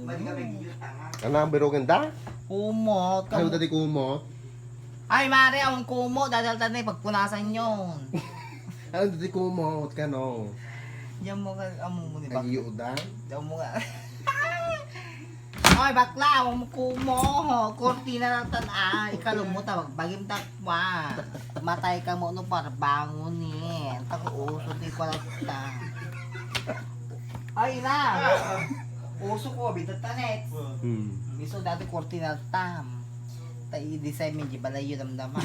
Ano ang biro ganda? Kumot. Ano dati kumot? Ay, mare, ang kumot. Dadaltan na pagpunasan yun. Ano dati kumot ka no? Diyan mo ka, amo mo ni Ang bakla. iyudan? Diyan mo ka. Ay, bakla, ang kumo. Kortina na tan ikalumot, bagim takwa. Matay ka mo no para bangunin. Tako-usot ni ko lang ta. Ay, na. Uso ko, bitatanet. Miso dati kortina tam. Tai-design medyo balayo damdaman.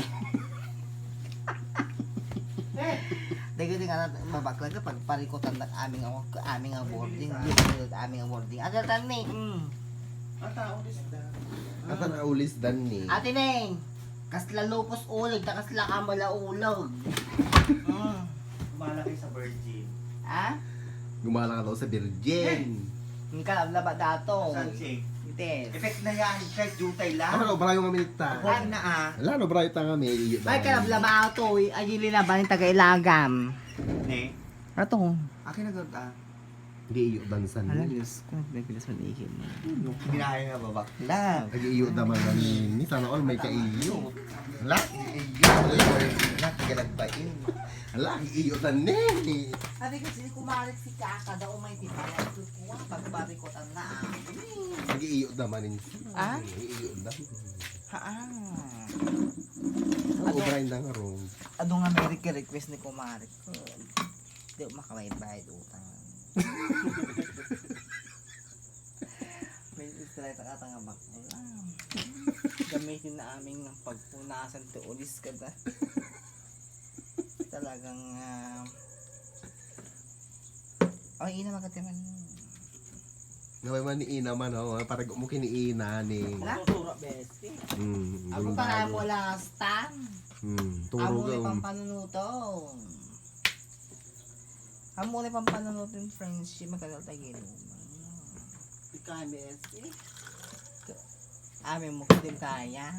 Dahil nga mabakla ka pag parikutan ng aming boarding. Aming boarding. Adal tani. Ata na ulis dan ni. Ate Neng, kasla lupos ulig, kasla kamala ulog. Malaki sa virgin. Ha? Gumala ka daw sa Virgin. Yung kalablaba dato. Saan siya? Ites. Effect na yan. Effect jutay lang. Ano brayo nga minita? Huwag na ah. Wala no brayo ta kami. Ay, kalablaba ato. Ay, linaban yung taga-ilagam. Ne? Ato. Akin na gano'n ah. Hindi iyo dansan. Alam, Diyos ko. Nagpilas mo ikin mo. Binahay nga ba bakla? Agi iyo naman ni sana all may kaiyo. Wala. Natigalagbay. Wala iyo tan ni. Sabi kasi kumarik si Kaka daw may tibaya. Kuha, pagbarikotan na. Agi iyo naman ni. Ah? Agi iyo naman. Ano? Ano brayo na ron. Ano nga may request ni kumarik ko. Hindi ko makabayad-bayad utang. May straight ang atang abak mo lang. Gamitin na aming pagpunasan to ulis ka na. Talagang ay ina magkatiman. Naway man ni Ina man oh, para mo kini Ina ni. Turo besti. Ako para mo last time. Turo Amo ka. ni pampanunuto. Amo ni pampanunuto yung friendship magkadal tayo Ikaw besti. Amin mo din kaya.